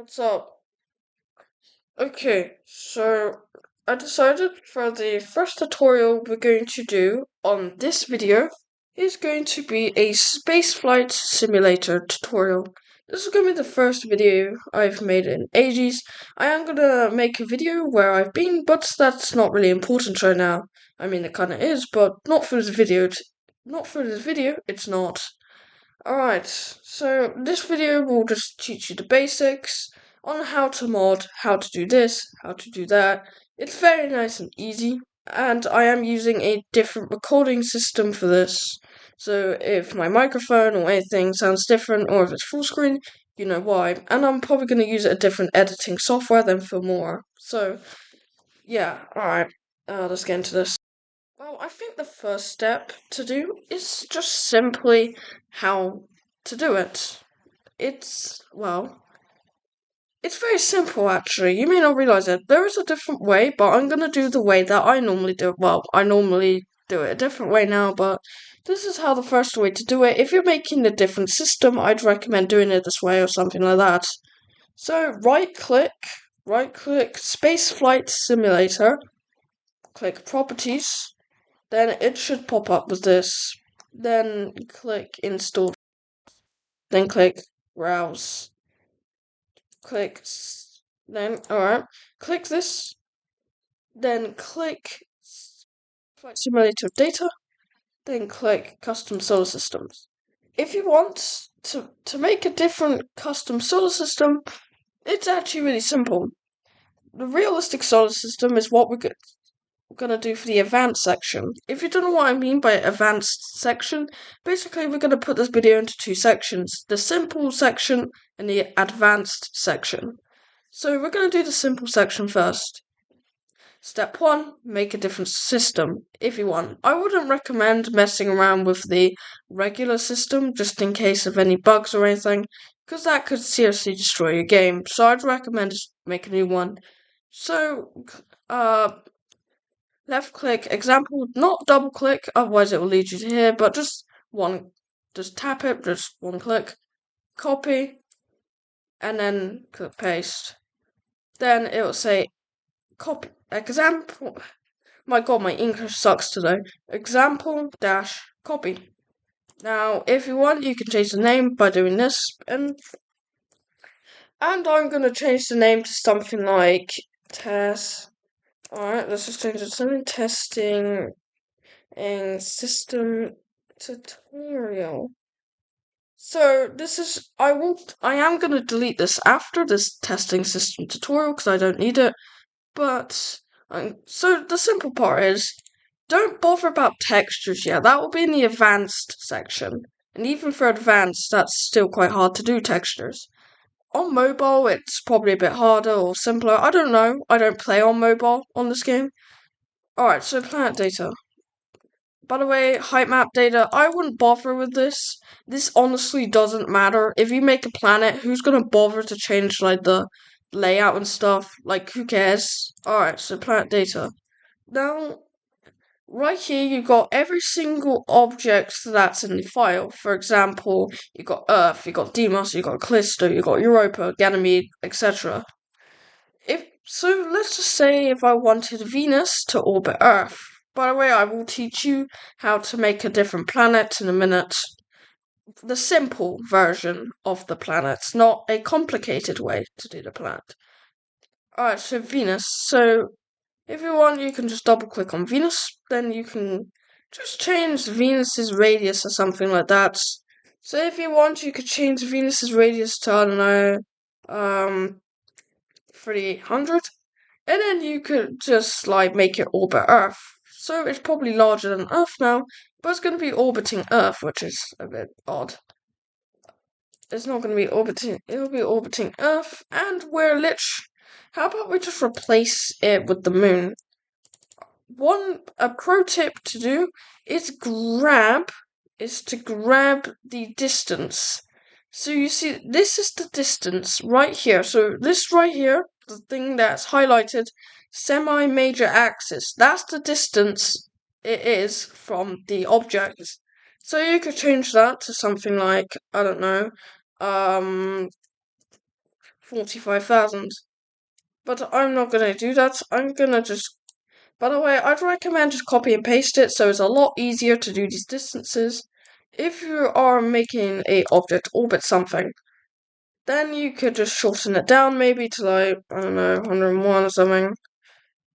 What's up? Okay, so I decided for the first tutorial we're going to do on this video is going to be a Spaceflight Simulator tutorial. This is going to be the first video I've made in ages. I am going to make a video where I've been, but that's not really important right now. I mean, it kind of is, but not for this video. Not for this video, it's not. Alright, so this video will just teach you the basics on how to mod, how to do this, how to do that. It's very nice and easy, and I am using a different recording system for this. So if my microphone or anything sounds different, or if it's full screen, you know why. And I'm probably going to use a different editing software than Filmora. So, yeah, alright, let's get into this. Well, I think the first step to do is just simply how to do it. It's very simple actually. You may not realize it. There is a different way, but I'm gonna do the way that I normally do it. Well, I normally do it a different way now, but this is how the first way to do it. If you're making a different system, I'd recommend doing it this way or something like that. So right click, Spaceflight Simulator, click Properties. Then it should pop up with this. Then click Install. Then click Browse. Alright. Click this. Then click Flight Simulator Data. Then click Custom Solar Systems. If you want to make a different custom solar system, it's actually really simple. The realistic solar system is what we're gonna do for the advanced section. If you don't know what I mean by advanced section, basically we're gonna put this video into two sections: the simple section and the advanced section. So we're gonna do the simple section first. Step 1, make a different system if you want. I wouldn't recommend messing around with the regular system just in case of any bugs or anything, because that could seriously destroy your game. So I'd recommend just make a new one. So, left click example, not double click, otherwise it will lead you to here, but just tap it, just one click, copy, and then click paste. Then it will say copy example. My god, my English sucks today. Example dash copy. Now, if you want, you can change the name by doing this, and I'm gonna change the name to something like test. Alright, let's just change it to something testing and system tutorial. So this is I am gonna delete this after this testing system tutorial because I don't need it. But so the simple part is don't bother about textures yet. That will be in the advanced section. And even for advanced, that's still quite hard to do textures. On mobile, it's probably a bit harder or simpler. I don't know. I don't play on mobile on this game. Alright, so planet data. By the way, height map data, I wouldn't bother with this. This honestly doesn't matter. If you make a planet, who's gonna bother to change like the layout and stuff? Like, who cares? Alright, so planet data. Now, right here you got every single object that's in the file. For example, you got Earth, you got Deimos, you got Callisto, you got Europa, Ganymede, etc. So let's just say if I wanted Venus to orbit Earth. By the way, I will teach you how to make a different planet in a minute. The simple version of the planet, not a complicated way to do the planet. Alright, so Venus. So if you want, you can just double click on Venus. Then you can just change Venus's radius or something like that. So if you want, you could change Venus's radius to, I don't know, 300. And then you could just like make it orbit Earth. So it's probably larger than Earth now, but it's going to be orbiting Earth, which is a bit odd. It's not going to be orbiting, it'll be orbiting Earth, and how about we just replace it with the moon? A pro tip to do is to grab the distance. So you see, this is the distance right here. So this right here, the thing that's highlighted, semi-major axis, that's the distance it is from the object. So you could change that to something like, I don't know, 45,000. But I'm not gonna do that. I'm gonna just. By the way, I'd recommend just copy and paste it so it's a lot easier to do these distances. If you are making a object orbit something, then you could just shorten it down maybe to like, I don't know, 101 or something.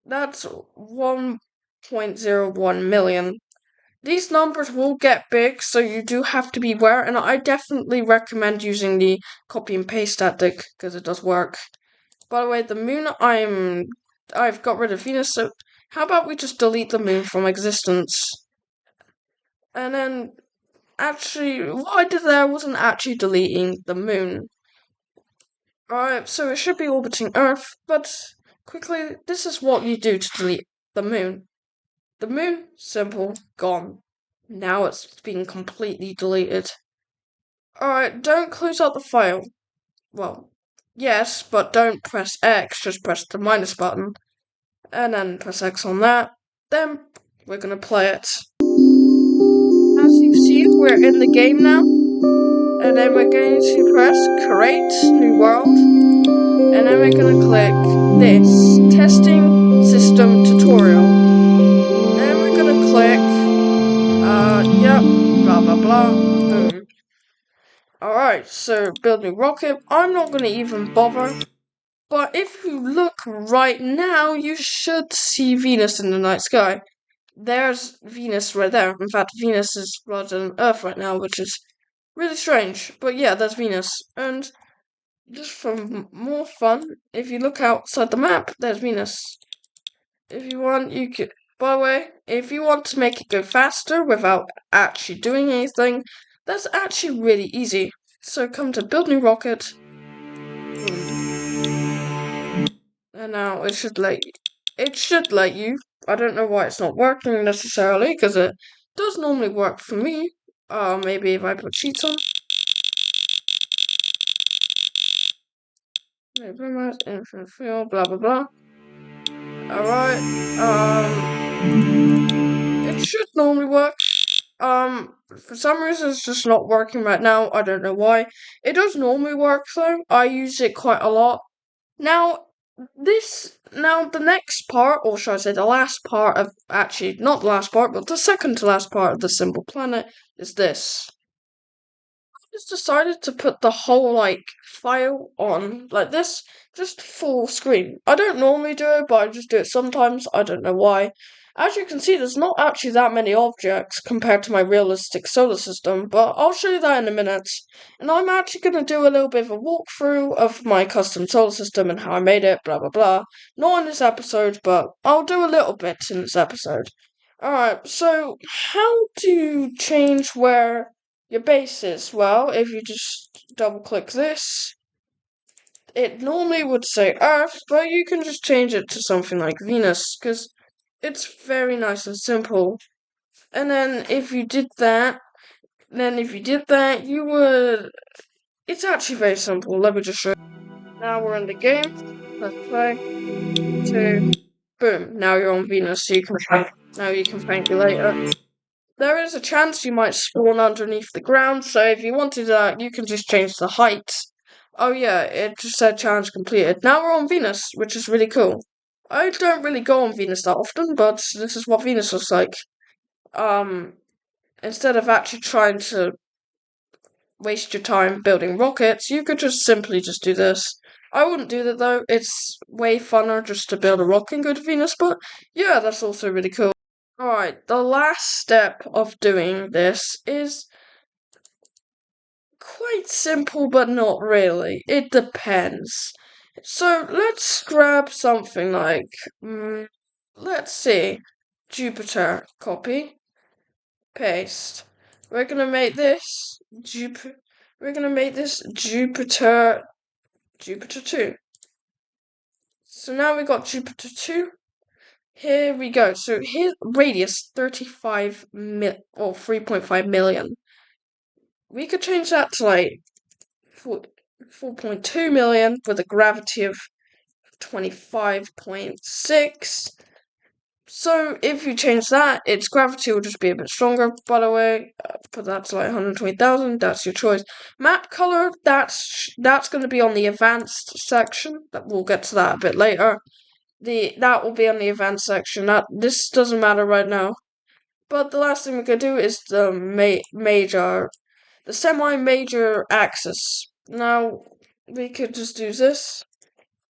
That's 1.01 million. These numbers will get big, so you do have to be aware, and I definitely recommend using the copy and paste tactic because it does work. By the way, the moon, I've got rid of Venus, so how about we just delete the moon from existence? And then, actually, what I did there wasn't actually deleting the moon. Alright, so it should be orbiting Earth, but quickly, this is what you do to delete the moon. The moon, simple, gone. Now it's been completely deleted. Alright, don't close out the file. Well, yes, but don't press X, just press the minus button. And then press X on that. Then we're gonna play it. As you see, we're in the game now. And then we're going to press Create New World. And then we're gonna click this, Testing System Tutorial. Then we're gonna click, yep, blah blah blah, boom. Alright, so build new rocket. I'm not gonna even bother. But if you look right now, you should see Venus in the night sky. There's Venus right there. In fact, Venus is rather than Earth right now, which is really strange. But yeah, there's Venus. And just for more fun, if you look outside the map, there's Venus. If you want, you could. By the way, if you want to make it go faster without actually doing anything, that's actually really easy. So come to build new rocket. And now it should let you. It should let you. I don't know why it's not working necessarily, because it does normally work for me. Maybe if I put cheats on. Maybe infinite field, blah blah blah. Alright. It should normally work. For some reason it's just not working right now. I don't know why. It does normally work though. I use it quite a lot. Now, the next part, or should I say the last part of, actually, not the last part, but the second to last part of the Simple Planet is this. I just decided to put the whole, file on, like this, just full screen. I don't normally do it, but I just do it sometimes. I don't know why. As you can see, there's not actually that many objects compared to my realistic solar system, but I'll show you that in a minute. And I'm actually going to do a little bit of a walkthrough of my custom solar system and how I made it, blah blah blah. Not in this episode, but I'll do a little bit in this episode. Alright, so how do you change where your base is? Well, if you just double click this, it normally would say Earth, but you can just change it to something like Venus, because it's very nice and simple. And then if you did that, you would. It's actually very simple. Let me just show you. Now we're in the game. Let's play. 2. Boom. Now you're on Venus, so you can now you can thank you later. There is a chance you might spawn underneath the ground, so if you wanted that, you can just change the height. Oh yeah, it just said challenge completed. Now we're on Venus, which is really cool. I don't really go on Venus that often, but this is what Venus looks like. Instead of actually trying to waste your time building rockets, you could just simply just do this. I wouldn't do that though. It's way funner just to build a rocket and go to Venus, but yeah, that's also really cool. Alright, the last step of doing this is quite simple, but not really. It depends. So let's grab something like, let's see, Jupiter, copy, paste. We're gonna make this Jupiter 2. So now we got Jupiter 2. Here we go. So here's radius 35 or 3.5 million. We could change that to like 4.2 million with a gravity of 25.6. So if you change that, its gravity will just be a bit stronger. By the way, put that to like 120,000. That's your choice. Map color. That's going to be on the advanced section. That we'll get to that a bit later. That will be on the advanced section. This doesn't matter right now. But the last thing we're gonna do is the semi-major axis. Now we could just do this.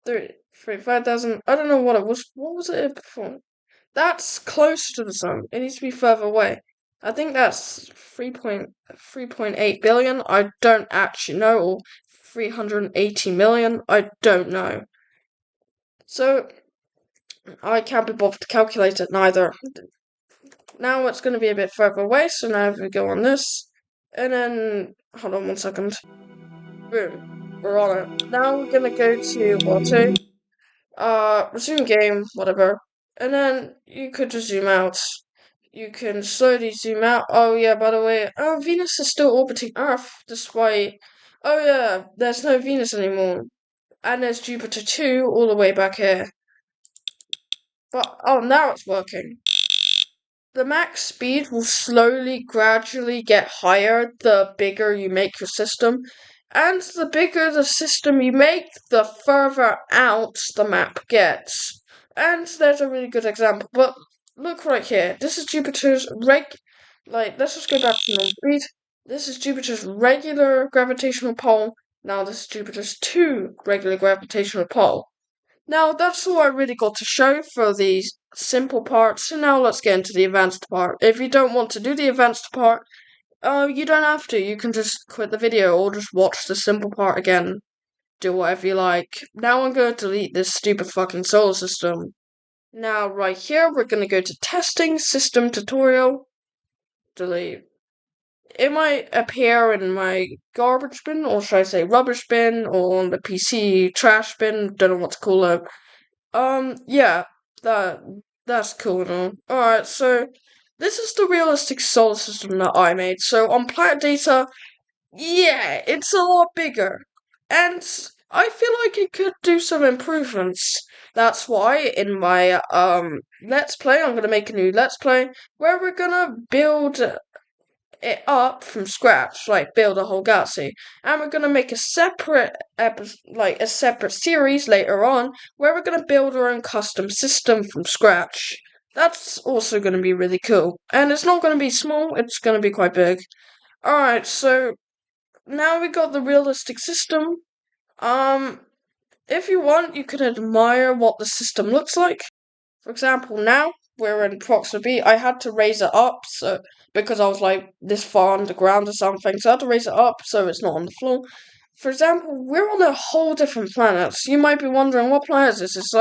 35,000. I don't know what it was. What was it before? That's close to the sun. It needs to be further away. I think that's 3.8 billion. I don't actually know, or 380 million. I don't know. So I can't be bothered to calculate it neither. Now it's going to be a bit further away, so now if we go on this, and then, hold on 1 second. Boom. We're on it. Now we're going to go to auto. Resume game, whatever. And then you could just zoom out. You can slowly zoom out. Oh yeah, by the way, Venus is still orbiting Earth, despite... Oh yeah, there's no Venus anymore. And there's Jupiter too, all the way back here. But, oh, now it's working. The max speed will gradually get higher the bigger you make your system. And the bigger the system you make, the further out the map gets. And there's a really good example. But look right here. This is Jupiter's let's just go back to normal speed. This is Jupiter's regular gravitational pull. Now this is Jupiter's 2 regular gravitational pull. Now, that's all I really got to show for these simple parts, so now let's get into the advanced part. If you don't want to do the advanced part, you don't have to. You can just quit the video or just watch the simple part again. Do whatever you like. Now I'm going to delete this stupid fucking solar system. Now, right here, we're going to go to Testing, System Tutorial, delete. It might appear in my garbage bin, or should I say rubbish bin, or on the PC trash bin, don't know what to call it. Yeah, that's cool and all. Alright, so this is the realistic solar system that I made. So on Planet Data, yeah, it's a lot bigger. And I feel like it could do some improvements. That's why in my Let's Play, I'm gonna make a new Let's Play where we're gonna build it up from scratch, like build a whole galaxy. And we're gonna make a separate a separate series later on where we're gonna build our own custom system from scratch. That's also gonna be really cool. And it's not gonna be small, it's gonna be quite big. Alright, so now we got the realistic system. If you want, you can admire what the system looks like. For example, now we're in Proxima B. I had to raise it up because I was like this far underground or something, so I had to raise it up so it's not on the floor. For example, we're on a whole different planet. So you might be wondering, what planet is this?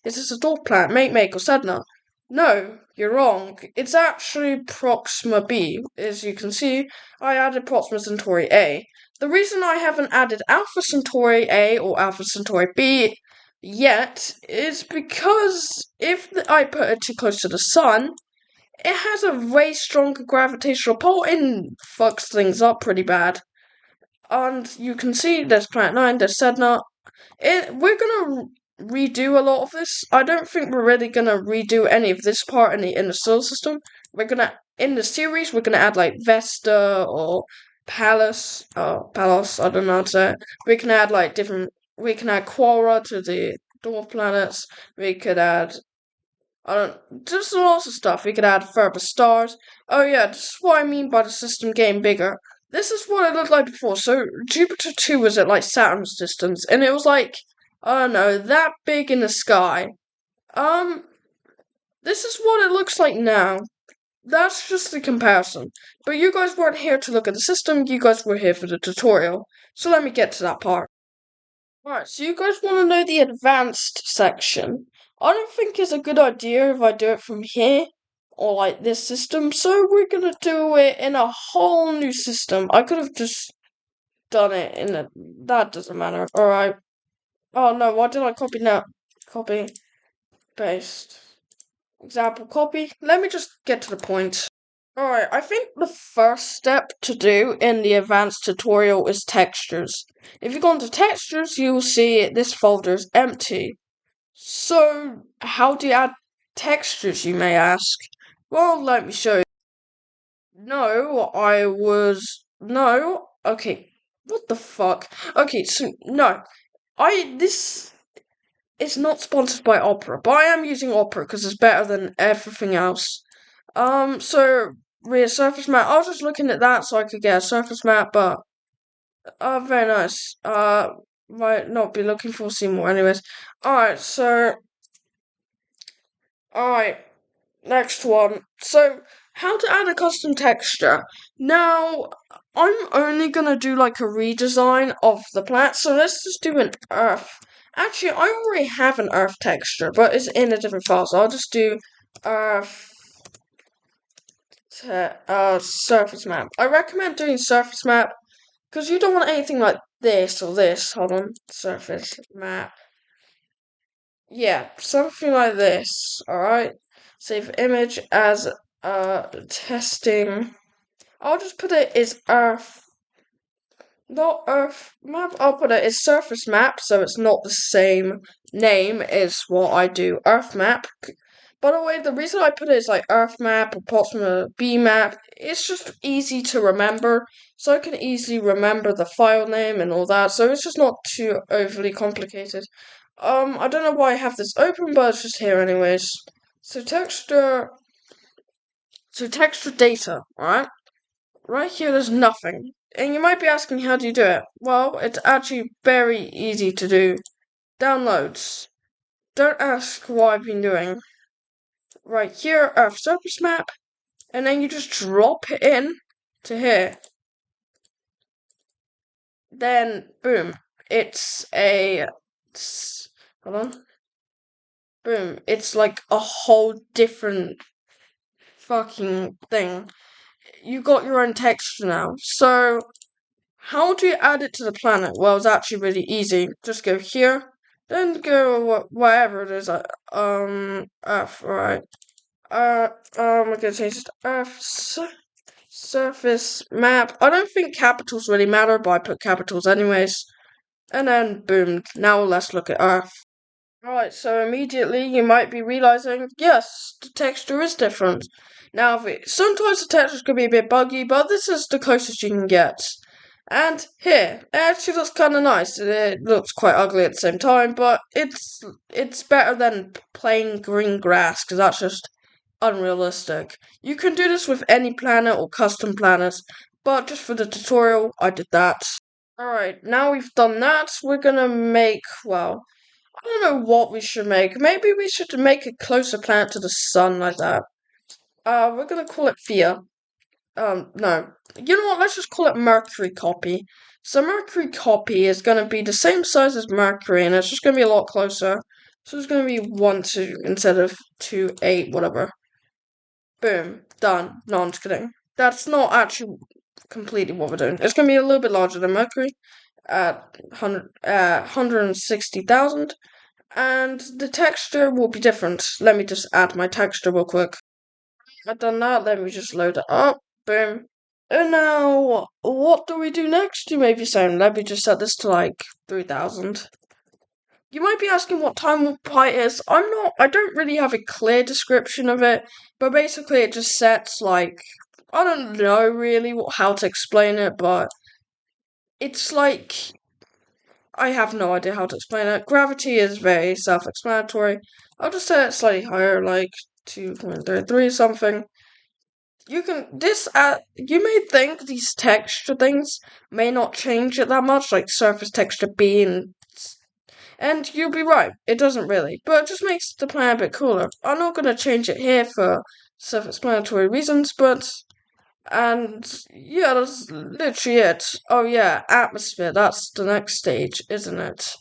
Is this a dwarf planet, Make or Sedna? No, you're wrong. It's actually Proxima B. As you can see, I added Proxima Centauri A. The reason I haven't added Alpha Centauri A or Alpha Centauri B yet is because if I put it too close to the sun, it has a way stronger gravitational pull and fucks things up pretty bad. And you can see there's Planet 9, there's Sedna. We're gonna redo a lot of this. I don't think we're really gonna redo any of this part in the solar system. In the series, we're gonna add like Vesta or Palos, I don't know how to say it. We can add we can add Quora to the dwarf planets. We could add, just lots of stuff. We could add further stars. Oh yeah, this is what I mean by the system getting bigger. This is what it looked like before. So Jupiter 2 was at like Saturn's distance, and it was like, I don't know, that big in the sky. This is what it looks like now. That's just a comparison. But you guys weren't here to look at the system, you guys were here for the tutorial. So let me get to that part. Alright, so you guys want to know the advanced section. I don't think it's a good idea if I do it from here, or like this system, so we're gonna do it in a whole new system. I could have just done it that doesn't matter. Alright. Oh no, why did I copy now? Copy, paste. Example copy. Let me just get to the point. Alright, I think the first step to do in the advanced tutorial is textures. If you go into textures, you'll see this folder is empty. So, how do you add textures, you may ask? Well, let me show you. No. Okay, what the fuck? Okay, so no, this is not sponsored by Opera, but I am using Opera because it's better than everything else. So rear surface map. I was just looking at that so I could get a surface map, but very nice. Might not be looking for Seymour anyways. Alright, next one. So, how to add a custom texture. Now, I'm only gonna do like a redesign of the planet, so let's just do an Earth. Actually, I already have an Earth texture, but it's in a different file, so I'll just do Earth surface map. I recommend doing surface map because you don't want anything like this or this. Hold on, surface map. Yeah, something like this. Alright. Save image as testing. I'll just put it as Earth. Not Earth map. I'll put it as surface map, so it's not the same name as what I do Earth map. By the way, the reason I put it as like Earth map or Proxima B map, it's just easy to remember. So I can easily remember the file name and all that. So it's just not too overly complicated. I don't know why I have this open, but it's just here anyways. So texture data, right? Right here there's nothing. And you might be asking how do you do it? Well, it's actually very easy to do. Downloads. Don't ask what I've been doing. Right here, Earth surface map, and then you just drop it in to here. Then boom. Hold on. Boom. It's like a whole different fucking thing. You got your own texture now. So, how do you add it to the planet? Well, it's actually really easy. Just go here, then go wherever it is. Earth, right? We're gonna change it to Earth surface map. I don't think capitals really matter, but I put capitals anyways. And then boom. Now let's look at Earth. Right, so immediately you might be realizing, yes, the texture is different. Now, sometimes the textures can be a bit buggy, but this is the closest you can get. And here, it actually looks kind of nice. It looks quite ugly at the same time, but it's better than plain green grass, because that's just unrealistic. You can do this with any planet or custom planets, but just for the tutorial, I did that. Alright, now we've done that, we're gonna make, well, I don't know what we should make. Maybe we should make a closer planet to the sun like that. We're gonna call it Fear. No. You know what? Let's just call it Mercury Copy. So Mercury Copy is gonna be the same size as Mercury, and it's just gonna be a lot closer. So it's gonna be 1, 2 instead of 2, 8, whatever. Boom. Done. No, I'm just kidding. That's not actually completely what we're doing. It's gonna be a little bit larger than Mercury at 160,000. And the texture will be different. Let me just add my texture real quick. I've done that, let me just load it up. Boom. And now, what do we do next? You may be saying, let me just set this to like 3,000. You might be asking what time pi is. I don't really have a clear description of it, but basically it just sets like, I don't know really how to explain it, but it's like, I have no idea how to explain it. Gravity is very self-explanatory. I'll just set it slightly higher, like 2.33 something. You may think these texture things may not change it that much, like surface texture B and you'll be right, it doesn't really, but it just makes the planet a bit cooler. I'm not gonna change it here for self-explanatory reasons, and yeah, that's literally it. Oh yeah, atmosphere, that's the next stage, isn't it?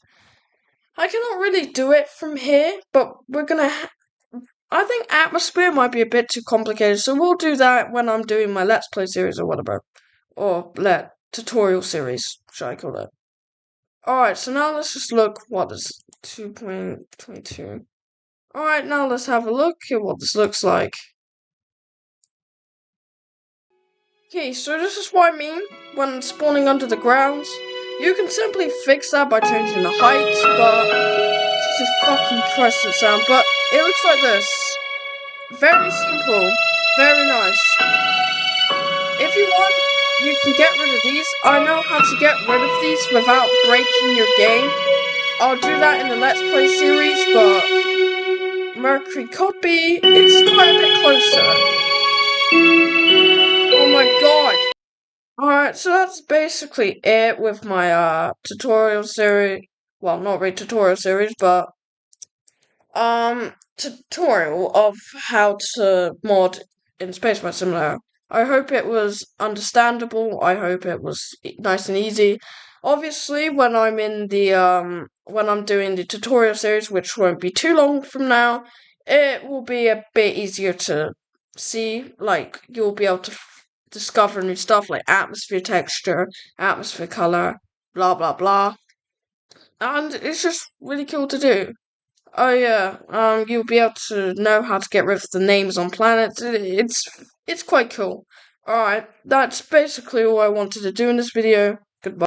I cannot really do it from here, but I think atmosphere might be a bit too complicated, so we'll do that when I'm doing my Let's Play series or whatever. Or tutorial series, should I call it. Alright, so now let's just look what is 2.22. Alright, now let's have a look at what this looks like. Okay, so this is what I mean when spawning under the ground. You can simply fix that by changing the height, but Jesus fucking Christ it sound, but it looks like this. very simple, very nice. If you want, you can get rid of these. I know how to get rid of these without breaking your game. I'll do that in the Let's Play series, but Mercury copy, it's quite a bit closer. Oh my god! Alright, so that's basically it with my tutorial series. Well, not really tutorial series, but tutorial of how to mod in Spaceflight Simulator. I hope it was understandable. I hope it was nice and easy. Obviously, when I'm doing the tutorial series, which won't be too long from now, it will be a bit easier to see. Like, you'll be able to discover new stuff like atmosphere texture, atmosphere color, blah blah blah. And it's just really cool to do. Oh yeah, you'll be able to know how to get rid of the names on planets. It's quite cool. Alright, that's basically all I wanted to do in this video. Goodbye.